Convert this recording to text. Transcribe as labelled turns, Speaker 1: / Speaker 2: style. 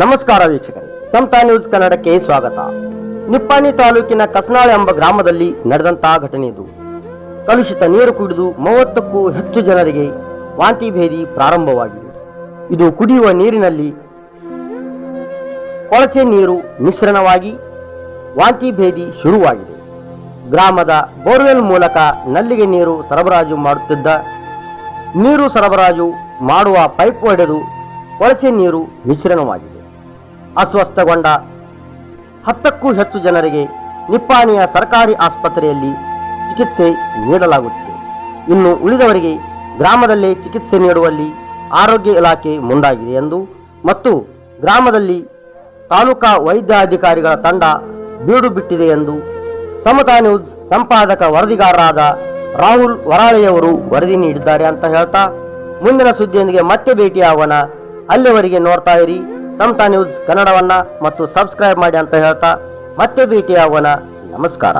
Speaker 1: ನಮಸ್ಕಾರ ವೀಕ್ಷಕರೇ, ಸಮತಾ ನ್ಯೂಸ್ ಕನ್ನಡಕ್ಕೆ ಸ್ವಾಗತ. ನಿಪ್ಪಾಣಿ ತಾಲೂಕಿನ ಕಸನಾಳೆ ಎಂಬ ಗ್ರಾಮದಲ್ಲಿ ನಡೆದಂತಹ ಘಟನೆ ಇದು. ಕಲುಷಿತ ನೀರು ಕುಡಿದು 30ಕ್ಕೂ ಹೆಚ್ಚು ಜನರಿಗೆ ವಾಂತಿ ಭೇದಿ ಪ್ರಾರಂಭವಾಗಿದೆ. ಇದು ಕುಡಿಯುವ ನೀರಿನಲ್ಲಿ ಕೊಳಚೆ ನೀರು ಮಿಶ್ರಣವಾಗಿ ವಾಂತಿ ಭೇದಿ ಶುರುವಾಗಿದೆ. ಗ್ರಾಮದ ಬೋರ್ವೆಲ್ ಮೂಲಕ ನಲ್ಲಿಗೆ ನೀರು ಸರಬರಾಜು ಮಾಡುತ್ತಿದ್ದ ನೀರು ಸರಬರಾಜು ಮಾಡುವ ಪೈಪ್ ಒಡೆದು ಕೊಳಚೆ ನೀರು ಮಿಶ್ರಣವಾಗಿದೆ. ಅಸ್ವಸ್ಥಗೊಂಡ 10ಕ್ಕೂ ಹೆಚ್ಚು ಜನರಿಗೆ ನಿಪ್ಪಾಣಿಯ ಸರ್ಕಾರಿ ಆಸ್ಪತ್ರೆಯಲ್ಲಿ ಚಿಕಿತ್ಸೆ ನೀಡಲಾಗುತ್ತಿದೆ. ಇನ್ನು ಉಳಿದವರಿಗೆ ಗ್ರಾಮದಲ್ಲೇ ಚಿಕಿತ್ಸೆ ನೀಡುವಲ್ಲಿ ಆರೋಗ್ಯ ಇಲಾಖೆ ಮುಂದಾಗಿದೆ ಎಂದು ಮತ್ತು ಗ್ರಾಮದಲ್ಲಿ ತಾಲೂಕಾ ವೈದ್ಯಾಧಿಕಾರಿಗಳ ತಂಡ ಬೀಡು ಬಿಟ್ಟಿದೆ ಎಂದು ಸಮತಾ ನ್ಯೂಸ್ ಸಂಪಾದಕ ವರದಿಗಾರರಾದ ರಾಹುಲ್ ವರಾಳೆಯವರು ವರದಿ ನೀಡಿದ್ದಾರೆ ಅಂತ ಹೇಳ್ತಾ, ಮುಂದಿನ ಸುದ್ದಿಯೊಂದಿಗೆ ಮತ್ತೆ ಭೇಟಿಯಾಗೋಣ. ಅಲ್ಲಿವರೆಗೆ ನೋಡ್ತಾ ಇರಿ ಸಮತಾ ನ್ಯೂಸ್ ಕನ್ನಡವನ್ನ ಮತ್ತು ಸಬ್ಸ್ಕ್ರೈಬ್ ಮಾಡಿ ಅಂತ ಹೇಳ್ತಾ ಮತ್ತೆ ಭೇಟಿಯಾಗೋಣ. ನಮಸ್ಕಾರ.